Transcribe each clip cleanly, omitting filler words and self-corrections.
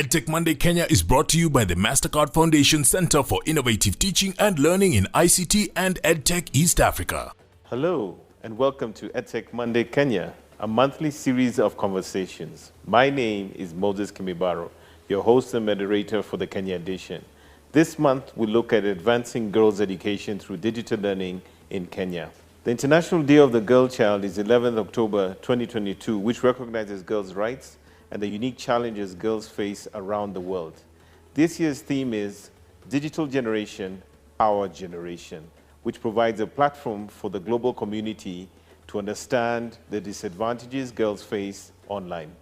Edtech Monday Kenya is brought to you by the MasterCard Foundation Center for Innovative Teaching and Learning in ICT and Edtech East Africa. Hello, and welcome to Edtech Monday Kenya, a monthly series of conversations. My name is Moses Kimibaro, your host and moderator for the Kenya edition. This month, we look at advancing girls' education through digital learning in Kenya. The International Day of the Girl Child is 11th October 2022, which recognizes girls' rights and the unique challenges girls face around the world. This year's theme is Digital Generation, Our Generation, which provides a platform for the global community to understand the disadvantages girls face online.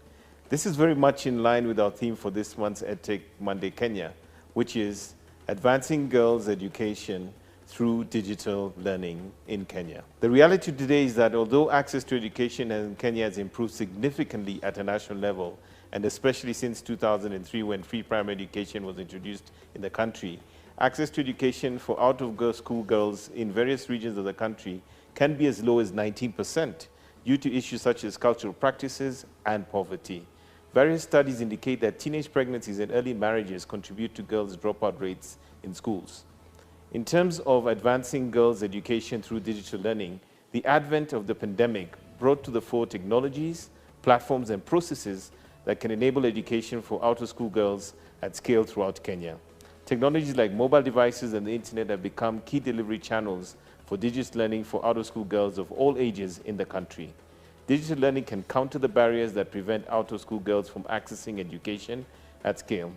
This is very much in line with our theme for this month's Edtech Monday Kenya, which is Advancing Girls' Education through Digital Learning in Kenya. The reality today is that although access to education in Kenya has improved significantly at a national level, and especially since 2003 when free primary education was introduced in the country, access to education for out-of-school girls in various regions of the country can be as low as 19% due to issues such as cultural practices and poverty. Various studies indicate that teenage pregnancies and early marriages contribute to girls' dropout rates in schools. In terms of advancing girls' education through digital learning, the advent of the pandemic brought to the fore technologies, platforms, and processes that can enable education for out-of-school girls at scale throughout Kenya. Technologies like mobile devices and the internet have become key delivery channels for digital learning for out-of-school girls of all ages in the country. Digital learning can counter the barriers that prevent out-of-school girls from accessing education at scale.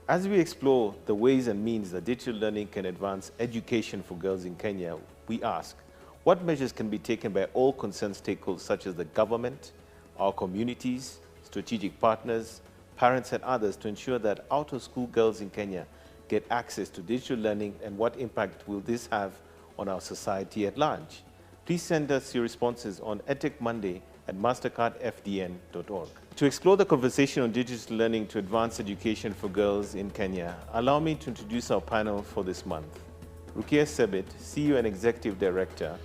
As we explore the ways and means that digital learning can advance education for girls in Kenya, we ask, what measures can be taken by all concerned stakeholders such as the government, our communities, strategic partners, parents and others to ensure that out-of-school girls in Kenya get access to digital learning, and what impact will this have on our society at large? Please send us your responses on edtechmonday@mastercardfdn.org. To explore the conversation on digital learning to advance education for girls in Kenya, allow me to introduce our panel for this month. Rukia Sebit, CEO and Executive Director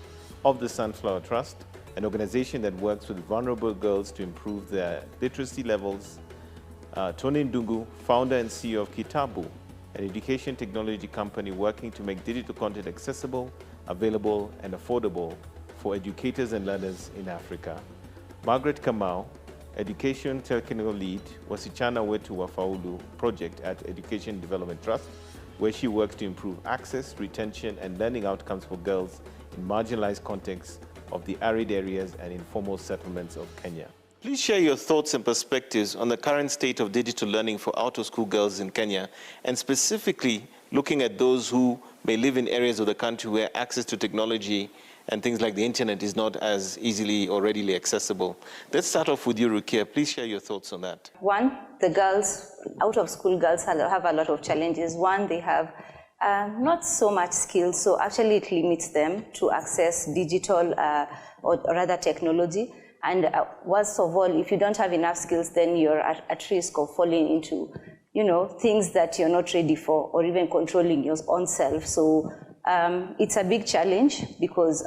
of the Sunflower Trust, an organization that works with vulnerable girls to improve their literacy levels. Tony Ndungu, founder and CEO of Kitabu, an education technology company working to make digital content accessible, available, and affordable for educators and learners in Africa. Margaret Kamau, Education Technical Lead, Wasichana Wetu Wafaulu project at Education Development Trust, where she works to improve access, retention, and learning outcomes for girls in marginalized contexts of the arid areas and informal settlements of Kenya. Please share your thoughts and perspectives on the current state of digital learning for out-of-school girls in Kenya, and specifically looking at those who may live in areas of the country where access to technology and things like the internet is not as easily or readily accessible. Let's start off with you, Rukia. Please share your thoughts on that. One, the girls, out-of-school girls have a lot of challenges. One, they have not so much skills, so actually it limits them to access digital or rather technology. And worst of all, if you don't have enough skills, then you're at risk of falling into, things that you're not ready for, or even controlling your own self. So it's a big challenge because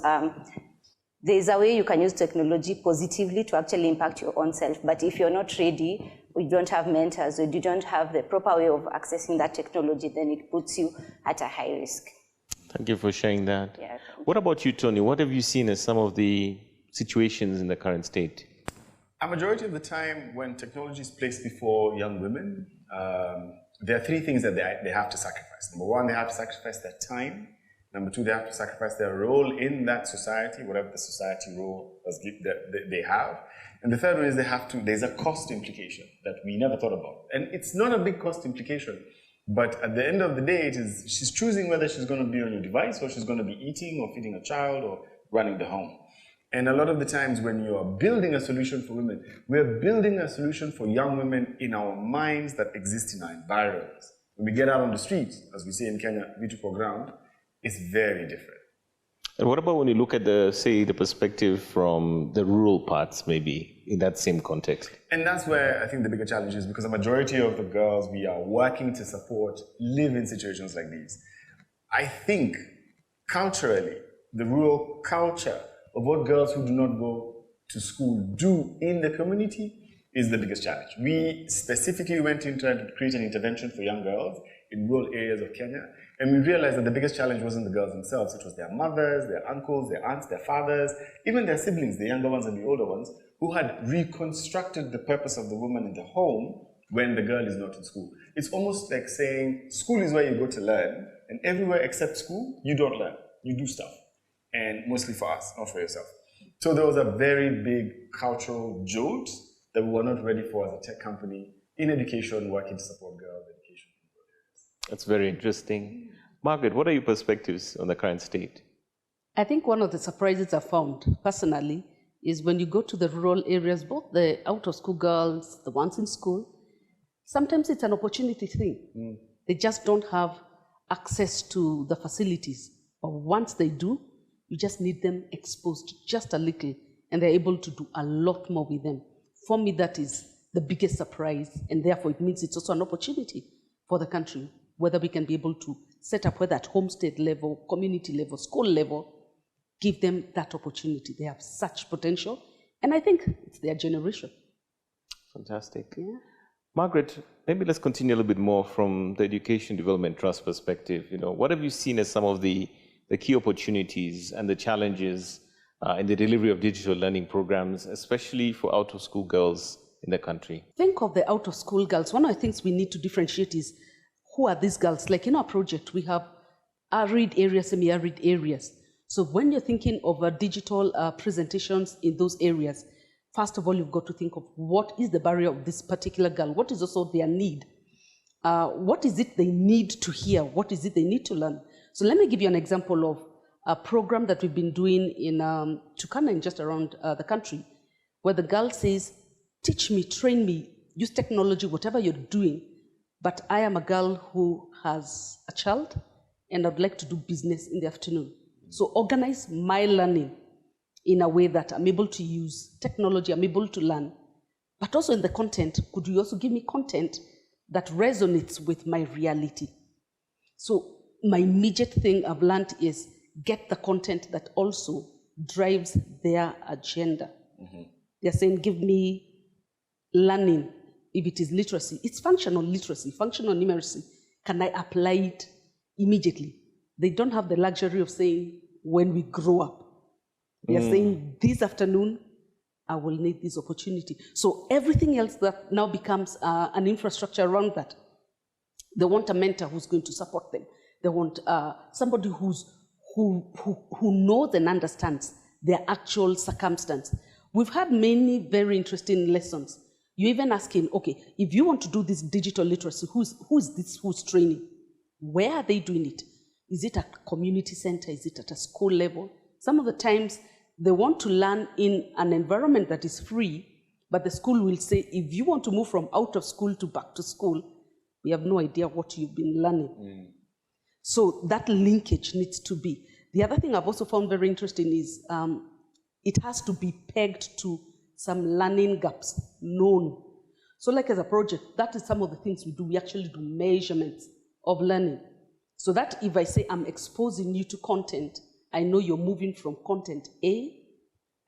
there's a way you can use technology positively to actually impact your own self. But if you're not ready, or you don't have mentors, or you don't have the proper way of accessing that technology, then it puts you at a high risk. Thank you for sharing that. Yeah. What about you, Tony? What have you seen as some of the situations in the current state? A majority of the time when technology is placed before young women, there are three things that they have to sacrifice. Number one, they have to sacrifice their time. Number two, they have to sacrifice their role in that society, whatever the society role they have. And the third one is there's a cost implication that we never thought about. And it's not a big cost implication, but at the end of the day, she's choosing whether she's going to be on your device, or she's going to be eating or feeding a child or running the home. And a lot of the times when you are building a solution for women, we're building a solution for young women in our minds that exist in our environments. When we get out on the streets, as we say in Kenya, beautiful ground, it's very different. And what about when you look at the perspective from the rural parts, maybe, in that same context? And that's where I think the bigger challenge is, because a majority of the girls we are working to support live in situations like these. I think culturally, the rural culture of what girls who do not go to school do in the community is the biggest challenge. We specifically went in trying to create an intervention for young girls in rural areas of Kenya, and we realized that the biggest challenge wasn't the girls themselves, it was their mothers, their uncles, their aunts, their fathers, even their siblings, the younger ones and the older ones, who had reconstructed the purpose of the woman in the home when the girl is not in school. It's almost like saying school is where you go to learn, and everywhere except school, you don't learn, you do stuff. And mostly for us, not for yourself. So there was a very big cultural jolt that we were not ready for as a tech company in education, working to support girls' education. That's very interesting. Margaret, what are your perspectives on the current state? I think one of the surprises I found personally is when you go to the rural areas, both the out-of-school girls, the ones in school, sometimes it's an opportunity thing. They just don't have access to the facilities. But once they do, you just need them exposed just a little, and they're able to do a lot more with them. For me, that is the biggest surprise, and therefore it means it's also an opportunity for the country, whether we can be able to set up, whether at homestead level, community level, school level, give them that opportunity. They have such potential, and I think it's their generation. Fantastic. Yeah. Margaret, maybe let's continue a little bit more from the Education Development Trust perspective. What have you seen as some of the key opportunities and the challenges in the delivery of digital learning programs, especially for out-of-school girls in the country? Think of the out-of-school girls. One of the things we need to differentiate is who are these girls? Like in our project, we have arid areas, semi-arid areas. So when you're thinking of digital presentations in those areas, first of all, you've got to think of what is the barrier of this particular girl? What is also their need? What is it they need to hear? What is it they need to learn? So let me give you an example of a program that we've been doing in Turkana and just around the country, where the girl says, teach me, train me, use technology, whatever you're doing, but I am a girl who has a child and I'd like to do business in the afternoon. So organize my learning in a way that I'm able to use technology, I'm able to learn, but also in the content, could you also give me content that resonates with my reality? So my immediate thing I've learned is get the content that also drives their agenda. They're saying, give me learning. If it is literacy, it's functional literacy, functional numeracy. Can I apply it immediately? They don't have the luxury of saying, when we grow up. They're saying, this afternoon, I will need this opportunity. So everything else that now becomes an infrastructure around that. They want a mentor who's going to support them. They want somebody who knows and understands their actual circumstance. We've had many very interesting lessons. You're even asking, okay, if you want to do this digital literacy, who's training? Where are they doing it? Is it at a community center? Is it at a school level? Some of the times they want to learn in an environment that is free, but the school will say, if you want to move from out of school to back to school, we have no idea what you've been learning. So that linkage needs to be. The other thing I've also found very interesting is it has to be pegged to some learning gaps known. So like as a project, that is some of the things we do. We actually do measurements of learning. So that if I say I'm exposing you to content, I know you're moving from content A,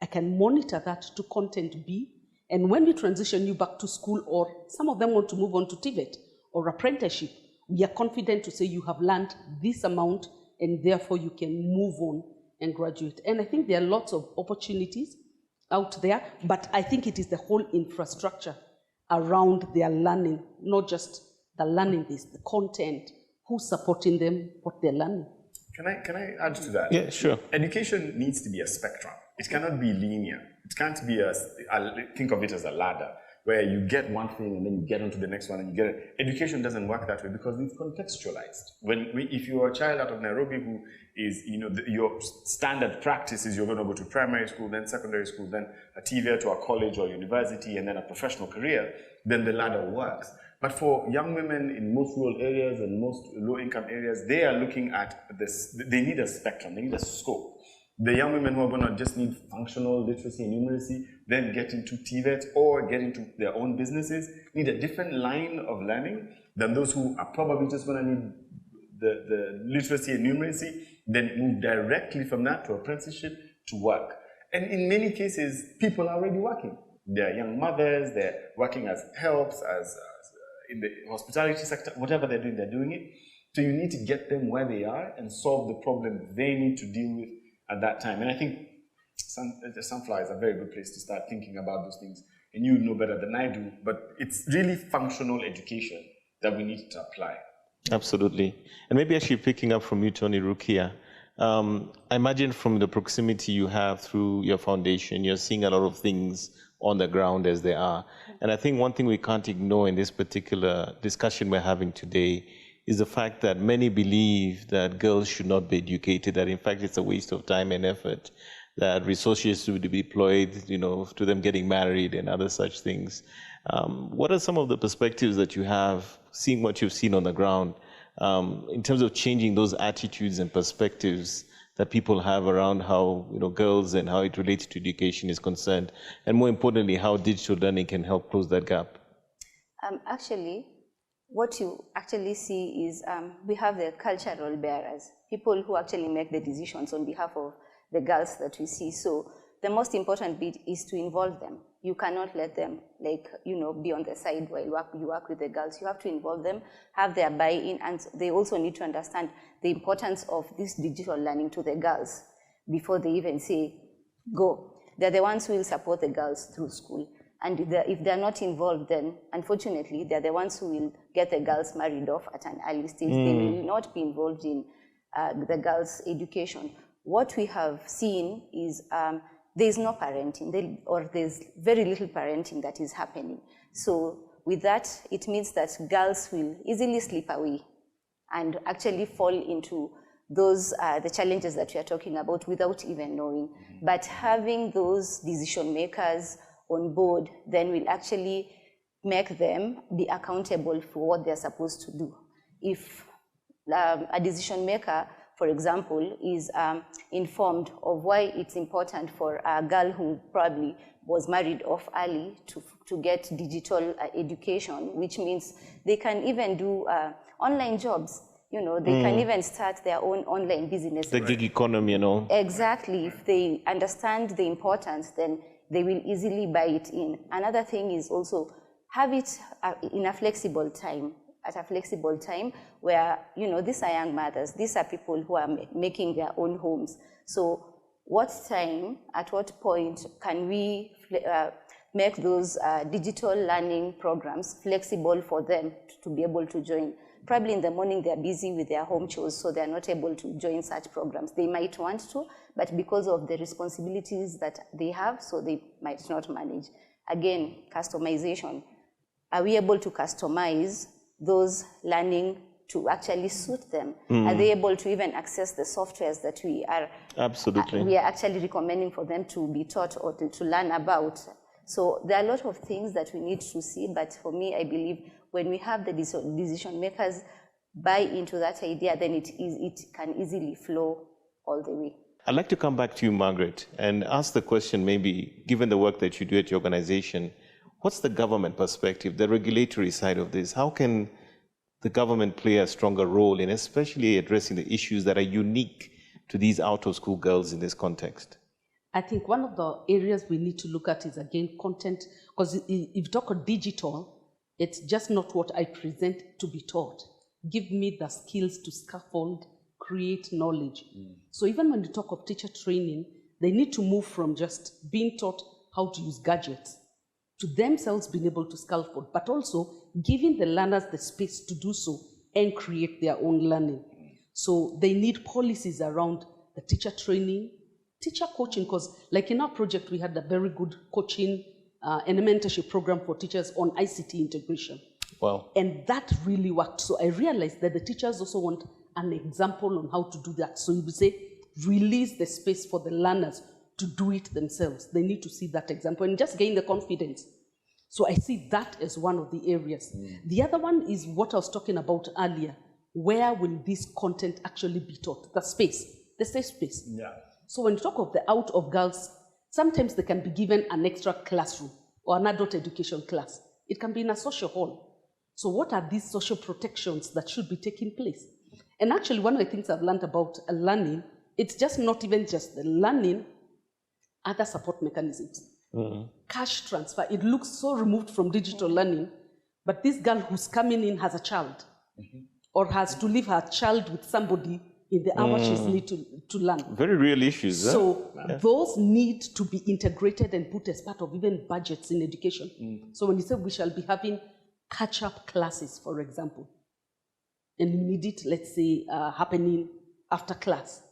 I can monitor that to content B, and when we transition you back to school, or some of them want to move on to TVET or apprenticeship, we are confident to say you have learned this amount and therefore you can move on and graduate. And I think there are lots of opportunities out there, but I think it is the whole infrastructure around their learning, not just the learning piece, the content, who's supporting them, what they're learning. Can I add to that? Yeah, sure. Education needs to be a spectrum. It cannot be linear. It can't be think of it as a ladder, where you get one thing and then you get onto the next one and you get it. Education doesn't work that way because it's contextualized. If you're a child out of Nairobi who is, your standard practice is you're going to go to primary school, then secondary school, then a TVET to a college or university, and then a professional career, then the ladder works. But for young women in most rural areas and most low-income areas, they are looking at this. They need a spectrum. They need a scope. The young women who are going to just need functional literacy and numeracy, then get into TVET or get into their own businesses, need a different line of learning than those who are probably just going to need the literacy and numeracy, then move directly from that to apprenticeship to work. And in many cases, people are already working. They're young mothers, they're working as helps, as in the hospitality sector, whatever they're doing it. So you need to get them where they are and solve the problem they need to deal with at that time. And I think Sunflower is a very good place to start thinking about those things. And you know better than I do, but it's really functional education that we need to apply. Absolutely. And maybe actually picking up from you, Tony, Rukia, I imagine from the proximity you have through your foundation, you're seeing a lot of things on the ground as they are. And I think one thing we can't ignore in this particular discussion we're having today is the fact that many believe that girls should not be educated, that in fact it's a waste of time and effort, that resources should be deployed, to them getting married and other such things. What are some of the perspectives that you have, seeing what you've seen on the ground, in terms of changing those attitudes and perspectives that people have around how girls and how it relates to education is concerned, and more importantly, how digital learning can help close that gap? Actually, what you actually see is we have the cultural bearers, people who actually make the decisions on behalf of the girls that we see. So the most important bit is to involve them. You cannot let them be on the side while you work with the girls. You have to involve them, have their buy-in, and they also need to understand the importance of this digital learning to the girls before they even say, go. They're the ones who will support the girls through school. And if they're not involved, then unfortunately, they're the ones who will get the girls married off at an early stage. They will not be involved in the girls' education. What we have seen is there's no parenting, or there's very little parenting that is happening. So with that, it means that girls will easily slip away and actually fall into those the challenges that we are talking about without even knowing. But having those decision makers on board then will actually make them be accountable for what they're supposed to do. If a decision maker, for example, is informed of why it's important for a girl who probably was married off early to get digital education, which means they can even do online jobs. They can even start their own online business. The gig economy, Exactly. If they understand the importance, then they will easily buy it in. Another thing is also have it in a flexible time. At a flexible time where, these are young mothers, these are people who are making their own homes. So what time, at what point can we make those digital learning programs flexible for them to be able to join? Probably in the morning they're busy with their home chores, so they're not able to join such programs. They might want to, but because of the responsibilities that they have, so they might not manage. Again, customization. Are we able to customize those learning to actually suit them? Are they able to even access the softwares that we are actually recommending for them to be taught or to learn about? So there are a lot of things that we need to see, but for me, I believe when we have the decision makers buy into that idea, then it can easily flow all the way. I'd like to come back to you, Margaret, and ask the question, maybe, given the work that you do at your organization, what's the government perspective, the regulatory side of this? How can the government play a stronger role in especially addressing the issues that are unique to these out-of-school girls in this context? I think one of the areas we need to look at is, again, content, because if you talk of digital, it's just not what I present to be taught. Give me the skills to scaffold, create knowledge. So even when you talk of teacher training, they need to move from just being taught how to use gadgets to themselves being able to scaffold, but also giving the learners the space to do so and create their own learning. So they need policies around the teacher training, teacher coaching, because like in our project, we had a very good coaching and a mentorship program for teachers on ICT integration. Wow. And that really worked. So I realized that the teachers also want an example on how to do that. So you would say, release the space for the learners to do it themselves. They need to see that example and just gain the confidence. So I see that as one of the areas. The other one is what I was talking about earlier. Where will this content actually be taught? The space, the safe space. Yeah. So when you talk of the out of girls, sometimes they can be given an extra classroom or an adult education class. It can be in a social hall. So what are these social protections that should be taking place? And actually, one of the things I've learned about learning, it's just not even just the learning, other support mechanisms. cash transfer. It looks so removed from digital learning, but this girl who's coming in has a child or has to leave her child with somebody in the hour she's need to learn. Very real issues. So those need to be integrated and put as part of even budgets in education. So when you say we shall be having catch-up classes, for example, and we need it, let's say, happening after class,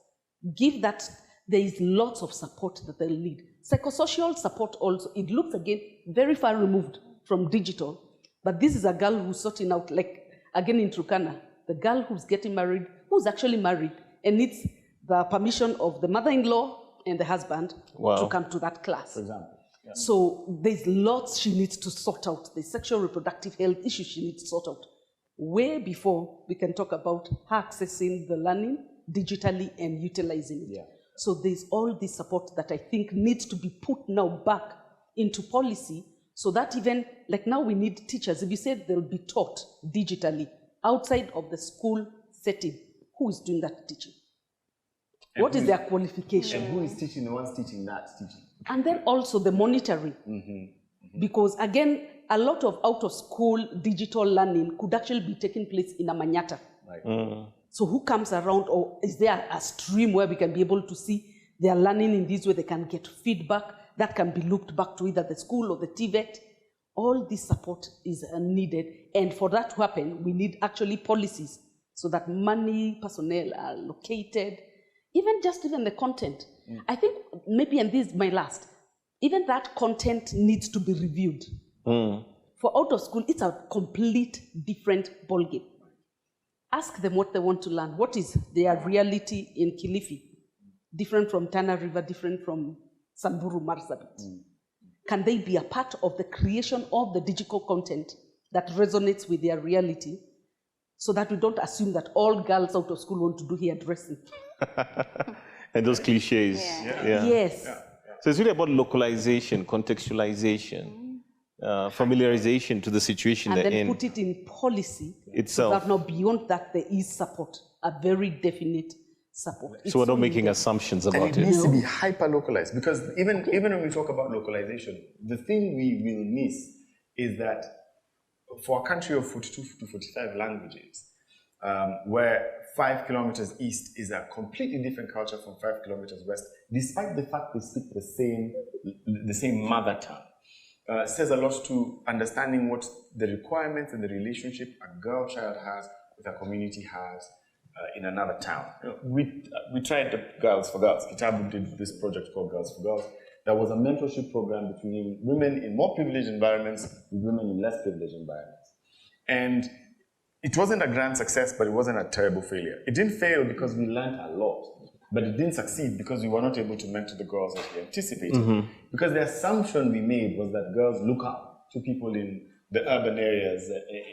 give that, there is lots of support that they'll need. Psychosocial support also, it looks again very far removed from digital, but this is a girl who's sorting out, like again in Turkana, the girl who's getting married, who's actually married and needs the permission of the mother-in-law and the husband to come to that class. For example. Yeah. So there's lots she needs to sort out. The sexual reproductive health issues she needs to sort out. Way before we can talk about her accessing the learning digitally and utilizing it. Yeah. So there's all this support that I think needs to be put now back into policy so that even, like now we need teachers. If you said they'll be taught digitally outside of the school setting, who is doing that teaching? And what is their qualification? And who is teaching the ones teaching that teaching? And then also the monitoring. Because again, a lot of out-of-school digital learning could actually be taking place in a manyatta. Right. So who comes around, or is there a stream where we can be able to see they are learning in this way, they can get feedback that can be looped back to either the school or the TVET. All this support is needed. And for that to happen, we need actually policies so that money, personnel are located, even the content. I think maybe, and this is my last, even that content needs to be reviewed. For out of school, it's a complete different ballgame. Ask them what they want to learn. What is their reality in Kilifi? Different from Tana River, different from Samburu Marsabit. Can they be a part of the creation of the digital content that resonates with their reality so that we don't assume that all girls out of school want to do hairdressing? And those cliches. Yes. So it's really about localization, contextualization, familiarization to the situation and they're then in. Put it in policy itself. So that now beyond that there is support, a very definite support. So we're not making assumptions about it. It needs to be hyper-localized, because even when we talk about localization, the thing we will miss is that for a country of 42 to 45 languages, where 5 kilometers east is a completely different culture from 5 kilometers west, despite the fact they speak the same mother tongue, says a lot to understanding what the requirements and the relationship a girl child has with a community has in another town. We tried the Girls for Girls. Kitabu did this project called Girls for Girls. There was a mentorship program between women in more privileged environments with women in less privileged environments. And it wasn't a grand success, but it wasn't a terrible failure. It didn't fail because we learned a lot, but it didn't succeed because we were not able to mentor the girls as we anticipated. Because the assumption we made was that girls look up to people in the urban areas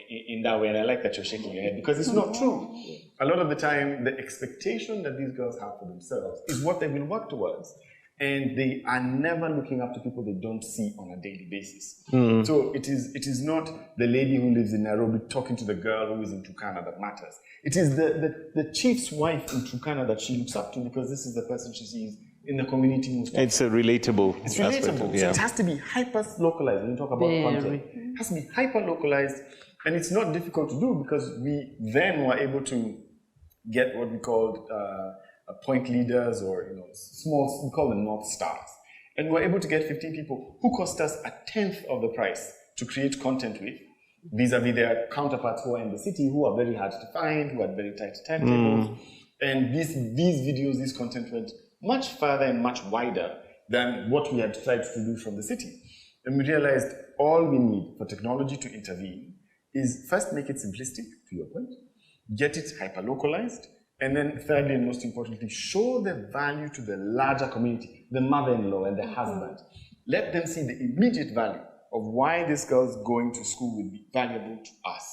in that way, and I like that you're shaking your head, because it's not true. A lot of the time, the expectation that these girls have for themselves is what they will work towards. And they are never looking up to people they don't see on a daily basis. So it is not the lady who lives in Nairobi talking to the girl who is in Turkana that matters. It is the chief's wife in Turkana that she looks up to, because this is the person she sees in the community most often. It's a relatable. It's relatable. So it has to be hyper-localized when you talk about content. It has to be hyper-localized, and it's not difficult to do because we then were able to get what we called point leaders, or small, we call them North Stars. And we were able to get 15 people who cost us a tenth of the price to create content with, vis-a-vis their counterparts who are in the city, who are very hard to find, who had very tight timetables. And these videos, this content went much further and much wider than what we had tried to do from the city. And we realized all we need for technology to intervene is first make it simplistic, to your point, get it hyper-localized, and then thirdly and most importantly, show the value to the larger community, the mother-in-law and the husband. Let them see the immediate value of why this girl's going to school would be valuable to us.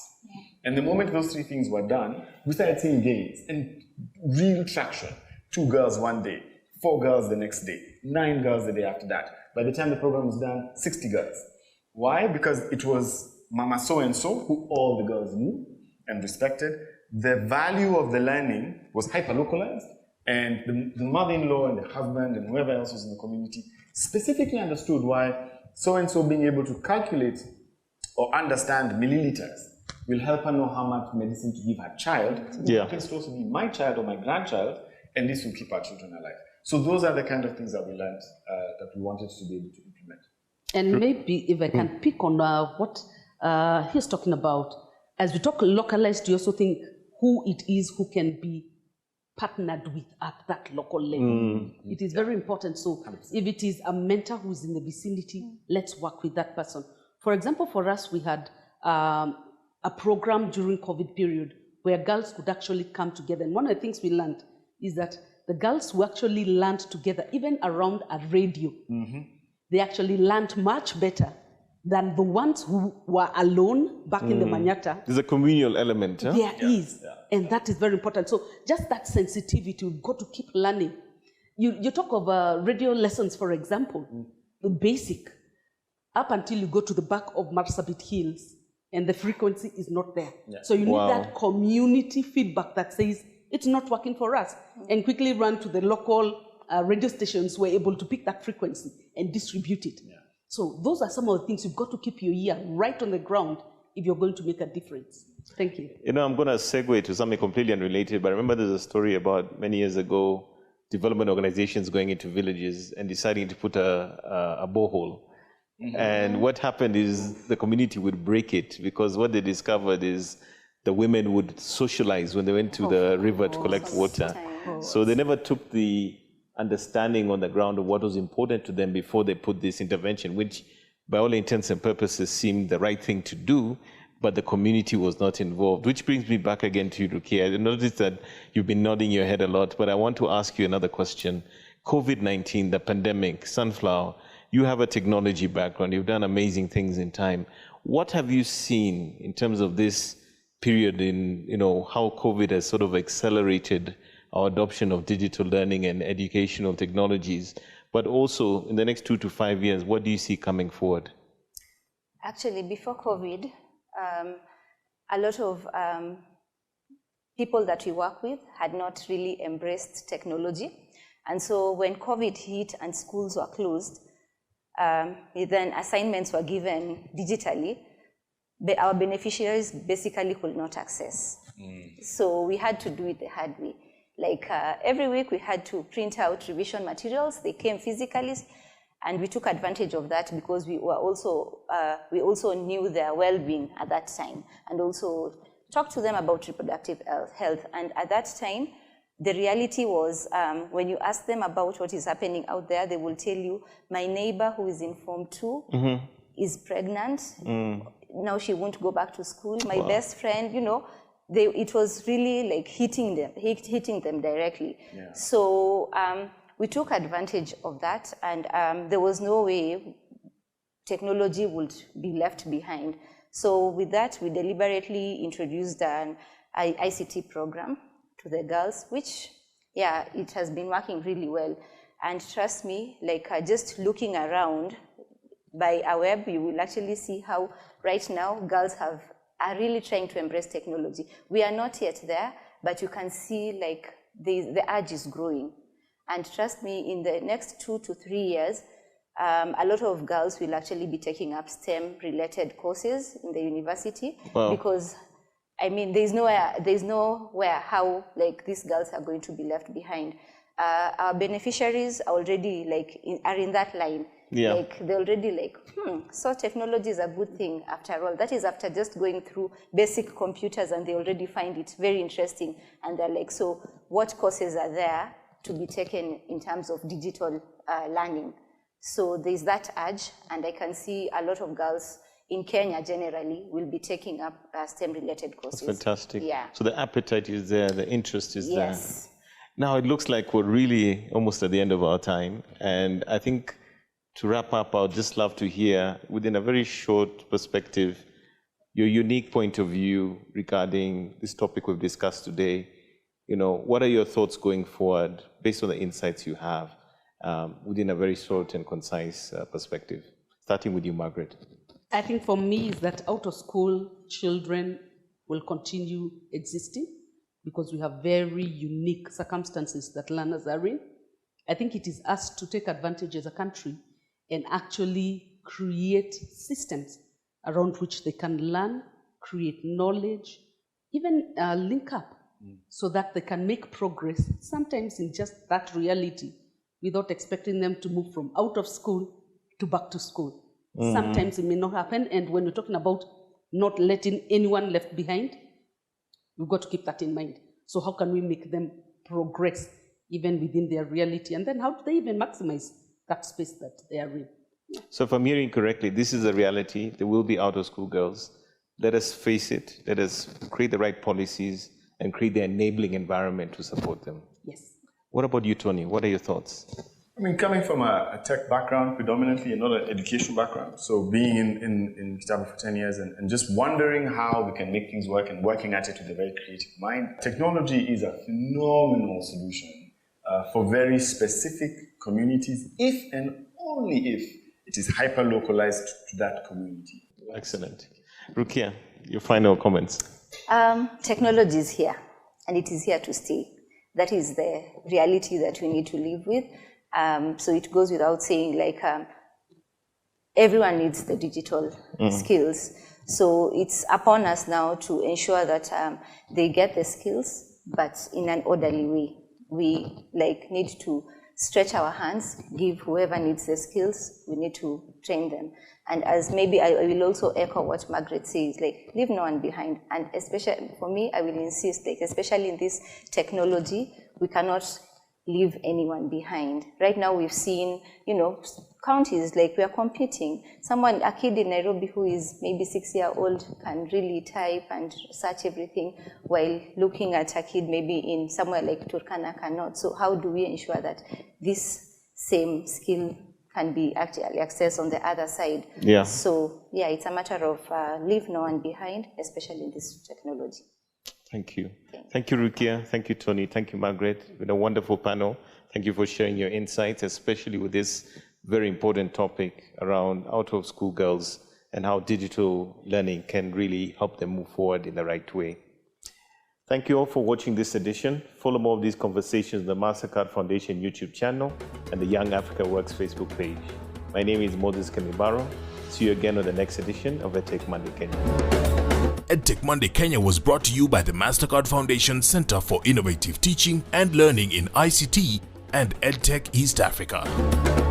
And the moment those three things were done, we started seeing gains and real traction. 2 girls one day, 4 girls the next day, 9 girls the day after that. By the time the program was done, 60 girls. Why? Because it was Mama so-and-so, who all the girls knew and respected. The value of the learning was hyper-localized, And the mother-in-law and the husband and whoever else was in the community specifically understood why so-and-so being able to calculate or understand milliliters will help her know how much medicine to give her child. Yeah. It happens to also be my child or my grandchild, and this will keep our children alive. So those are the kind of things that we learned that we wanted to be able to implement. And maybe if I can pick on what he's talking about, as we talk localized, you also think who it is who can be partnered with at that local level. It is very important. So if it is a mentor who's in the vicinity, let's work with that person. For example, for us, we had a program during COVID period where girls could actually come together. And one of the things we learned is that the girls who actually learned together, even around a radio, they actually learned much better than the ones who were alone back in the Manyata. There's a communal element, huh? There is, and that is very important. So just that sensitivity, we've got to keep learning. You talk of radio lessons, for example, the basic, up until you go to the back of Marsabit Hills, and the frequency is not there. So you need that community feedback that says, it's not working for us, and quickly run to the local radio stations who are able to pick that frequency and distribute it. So those are some of the things you've got to keep your ear right on the ground if you're going to make a difference. Thank you. You know, I'm going to segue to something completely unrelated, but I remember there's a story about many years ago, development organizations going into villages and deciding to put a borehole. And what happened is the community would break it, because what they discovered is the women would socialize when they went to the river to collect water. So they never took the understanding on the ground of what was important to them before they put this intervention, which by all intents and purposes seemed the right thing to do, but the community was not involved. Which brings me back again to you, Rukia. I noticed that you've been nodding your head a lot, but I want to ask you another question. COVID-19, the pandemic, Sunflower, you have a technology background. You've done amazing things in time. What have you seen in terms of this period in, how COVID has sort of accelerated our adoption of digital learning and educational technologies, but also in the next 2 to 5 years, what do you see coming forward? Actually, before COVID, a lot of people that we work with had not really embraced technology. And so when COVID hit and schools were closed, then assignments were given digitally, but our beneficiaries basically could not access. So we had to do it the hard way. Like every week we had to print out revision materials. They came physically, and we took advantage of that because we also knew their well-being at that time, and also talked to them about reproductive health. And at that time, the reality was when you ask them about what is happening out there, they will tell you, my neighbor who is in Form 2 is pregnant. Now she won't go back to school. My best friend, it was really like hitting them directly. So we took advantage of that, and there was no way technology would be left behind. So with that, we deliberately introduced an ICT program to the girls, which, it has been working really well. And trust me, just looking around by our web, you will actually see how right now girls are really trying to embrace technology. We are not yet there, but you can see the urge is growing. And trust me, in the next 2 to 3 years, a lot of girls will actually be taking up STEM-related courses in the university. Because, there's nowhere how these girls are going to be left behind. Our beneficiaries are already are in that line. They're already so technology is a good thing after all. That is after just going through basic computers, and they already find it very interesting. And they're so what courses are there to be taken in terms of digital learning? So there's that urge, and I can see a lot of girls in Kenya generally will be taking up STEM-related courses. That's fantastic. Yeah. So the appetite is there, the interest is there. Yes. Now it looks like we're really almost at the end of our time, and I think to wrap up, I'd just love to hear, within a very short perspective, your unique point of view regarding this topic we've discussed today. What are your thoughts going forward based on the insights you have within a very short and concise perspective? Starting with you, Margaret. I think for me is that out of school children will continue existing. because we have very unique circumstances that learners are in. I think it is us to take advantage as a country and actually create systems around which they can learn, create knowledge, even link up so that they can make progress, sometimes in just that reality, without expecting them to move from out of school to back to school. Sometimes it may not happen, and when we're talking about not letting anyone left behind, we've got to keep that in mind. So how can we make them progress even within their reality? And then how do they even maximize that space that they are in? So if I'm hearing correctly, this is a reality. There will be out-of-school girls. Let us face it. Let us create the right policies and create the enabling environment to support them. Yes. What about you, Tony? What are your thoughts? I mean, coming from a tech background predominantly, and not an education background, so being in Kitabu for 10 years and just wondering how we can make things work and working at it with a very creative mind. Technology is a phenomenal solution for very specific communities, if and only if it is hyper-localized to that community. Excellent. Rukia, your final comments. Technology is here, and it is here to stay. That is the reality that we need to live with. So it goes without saying, like, everyone needs the digital skills. So it's upon us now to ensure that they get the skills, but in an orderly way. We need to stretch our hands, give whoever needs the skills, we need to train them. And as maybe I will also echo what Margaret says, leave no one behind. And especially for me, I will insist, especially in this technology, we cannot leave anyone behind. Right now we've seen, counties, we are competing. A kid in Nairobi who is maybe 6-year-old can really type and search everything, while looking at a kid maybe in somewhere like Turkana cannot. So how do we ensure that this same skill can be actually accessed on the other side? Yeah. So yeah, it's a matter of leave no one behind, especially in this technology. Thank you. Thank you, Rukia. Thank you, Tony. Thank you, Margaret. It's been a wonderful panel. Thank you for sharing your insights, especially with this very important topic around out-of-school girls and how digital learning can really help them move forward in the right way. Thank you all for watching this edition. Follow more of these conversations on the MasterCard Foundation YouTube channel and the Young Africa Works Facebook page. My name is Moses Kamibaro. See you again on the next edition of Edtech Monday Kenya. Edtech Monday Kenya was brought to you by the MasterCard Foundation Center for Innovative Teaching and Learning in ICT and Edtech East Africa.